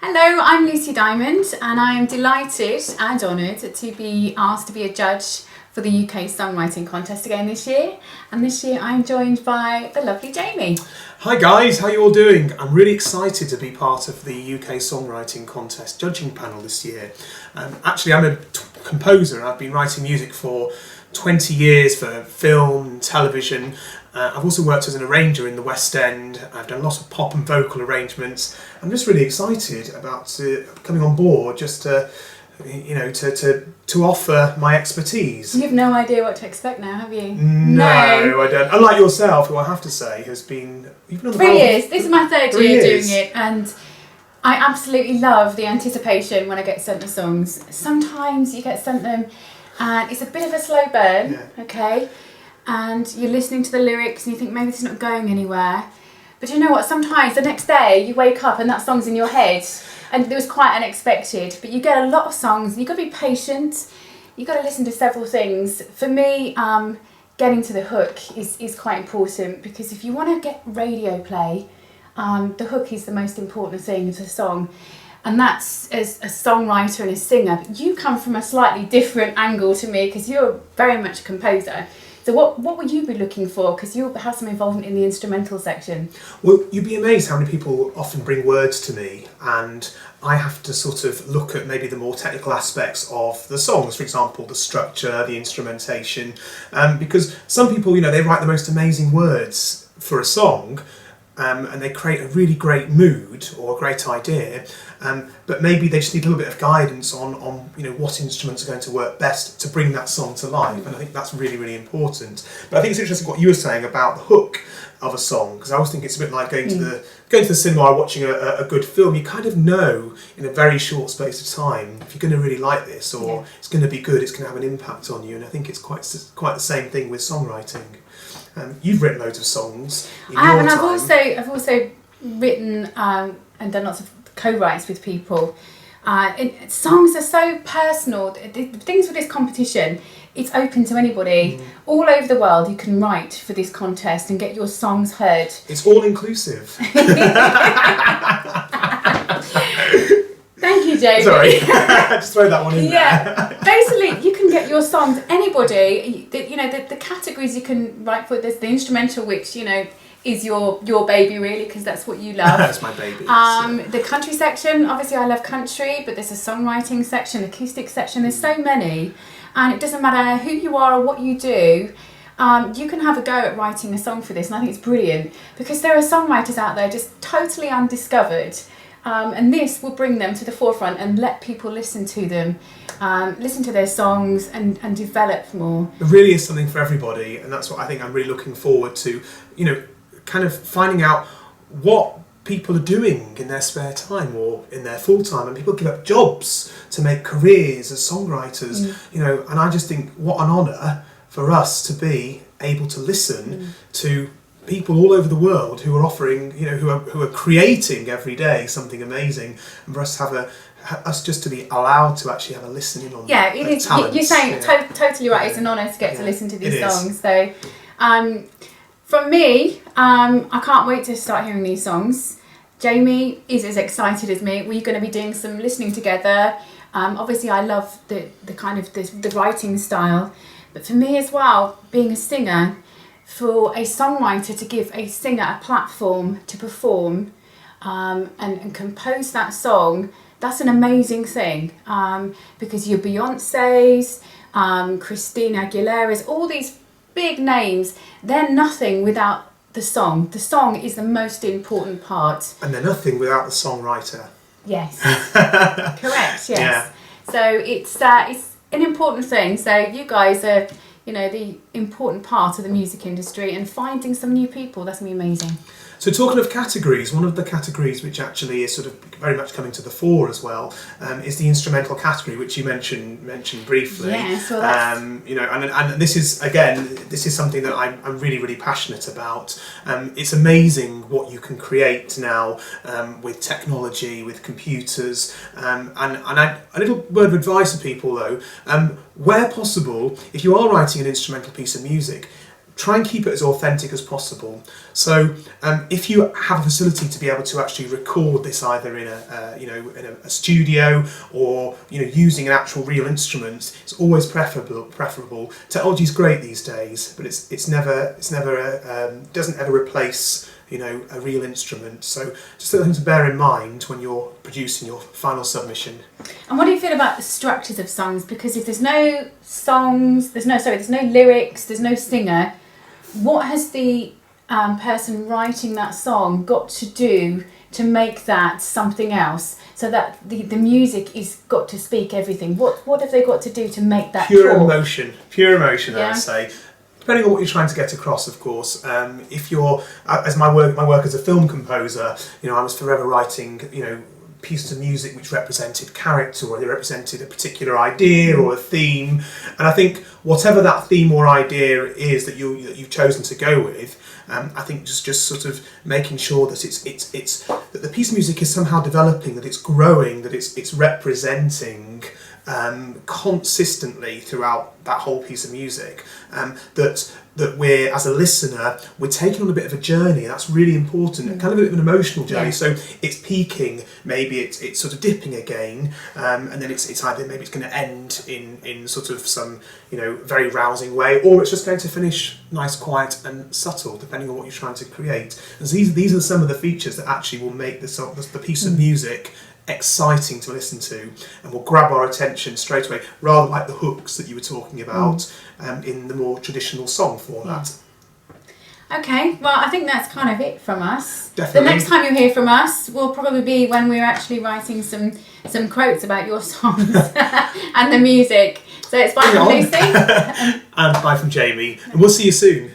Hello, I'm Lucie Diamond and I am delighted and honoured to be asked to be a judge for the UK Songwriting Contest again this year. And this year I'm joined by the lovely Jamie. Hi guys, how you all doing? I'm really excited to be part of the UK Songwriting Contest judging panel this year. Actually, I'm a composer and I've been writing music for 20 years for film and television. I've also worked as an arranger in the West End. I've done lots of pop and vocal arrangements. I'm just really excited about coming on board just to offer my expertise. You've no idea what to expect now, have you? No, I don't. Unlike yourself, who I have to say has been... You've been on the 3 years. This is my third year years. doing it, and I absolutely love the anticipation when I get sent the songs. Sometimes you get sent them and it's a bit of a slow burn, okay? And you're listening to the lyrics and you think maybe it's not going anywhere. But you know what, sometimes the next day you wake up and that song's in your head and it was quite unexpected. But you get a lot of songs and you've got to be patient. You've got to listen to several things. For me, getting to the hook is quite important, because if you want to get radio play, the hook is the most important thing of the song. And that's, as a songwriter and a singer, you come from a slightly different angle to me because you're very much a composer. So what would you be looking for? Because you have some involvement in the instrumental section. Well, you'd be amazed how many people often bring words to me and I have to sort of look at maybe the more technical aspects of the songs, for example, the structure, the instrumentation, because some people, they write the most amazing words for a song, and they create a really great mood or a great idea, but maybe they just need a little bit of guidance on what instruments are going to work best to bring that song to life, and I think that's really, really important. But I think it's interesting what you were saying about the hook of a song, because I always think it's a bit like going to the cinema or watching a good film. You kind of know in a very short space of time if you're going to really like this, or it's going to be good, it's going to have an impact on you, and I think it's quite the same thing with songwriting. You've written loads of songs in your time. I've also written and done lots of co-writes with people. Songs are so personal. The things with this competition, it's open to anybody. All over the world you can write for this contest and get your songs heard. It's all inclusive. Thank you, Jamie. Sorry, just throw that one in there. Basically, you can get your songs, anybody, the categories you can write for. There's the instrumental, which, is your baby really, because that's what you love. That's my baby. The country section, obviously I love country, but there's a songwriting section, acoustic section, there's so many. And it doesn't matter who you are or what you do, you can have a go at writing a song for this, and I think it's brilliant, because there are songwriters out there just totally undiscovered. And this will bring them to the forefront and let people listen to them, listen to their songs and develop more. There really is something for everybody, and that's what I think I'm really looking forward to, kind of finding out what people are doing in their spare time or in their full time, and people give up jobs to make careers as songwriters, and I just think what an honour for us to be able to listen to people all over the world who are offering, who are creating every day something amazing, and for us to have us just to be allowed to actually have a listening on. Yeah, it is. Talents. You're saying totally right. It's an honour to get to listen to these songs. So, from me, I can't wait to start hearing these songs. Jamie is as excited as me. We're going to be doing some listening together. Obviously, I love the kind of the writing style, but for me as well, being a singer. For a songwriter to give a singer a platform to perform and compose that song, that's an amazing thing, because your Beyoncé's, Christina Aguilera's, all these big names, they're nothing without the song. The song is the most important part. And they're nothing without the songwriter. Yes. Correct, yes. Yeah. So it's an important thing. So you guys are... the important part of the music industry, and finding some new people, that's going to be amazing. So talking of categories, one of the categories which actually is sort of very much coming to the fore as well is the instrumental category, which you mentioned briefly. Yeah, so that's... and this is something that I'm really, really passionate about. It's amazing what you can create now with technology, with computers, and a little word of advice for people though, where possible, if you are writing an instrumental piece of music, try and keep it as authentic as possible. So if you have a facility to be able to actually record this either in a studio or using an actual real instrument, it's always preferable. Technology is great these days, but it's never doesn't ever replace a real instrument. So just something to bear in mind when you're producing your final submission. And what do you feel about the structures of songs? Because if there's no songs, there's no lyrics, there's no singer, what has the person writing that song got to do to make that something else, so that the music is got to speak everything? What have they got to do to make that pure emotion, yeah. I'd say. Depending on what you're trying to get across, of course. If you're, as my work as a film composer, I was forever writing, pieces of music which represented character, or they represented a particular idea or a theme. And I think whatever that theme or idea is that you've chosen to go with, I think just sort of making sure that it's that the piece of music is somehow developing, that it's growing, that it's representing consistently throughout that whole piece of music, that we're, as a listener, we're taking on a bit of a journey. That's really important, kind of a bit of an emotional journey. So it's peaking, maybe it's sort of dipping again, and then it's either maybe it's going to end in sort of some very rousing way, or it's just going to finish nice, quiet and subtle, depending on what you're trying to create. And so these are some of the features that actually will make the piece of music exciting to listen to and will grab our attention straight away, rather like the hooks that you were talking about in the more traditional song format. Okay, well, I think that's kind of it from us. Definitely. The next time you hear from us will probably be when we're actually writing some quotes about your songs and the music. So it's bye from Lucie. And bye from Jamie, and we'll see you soon.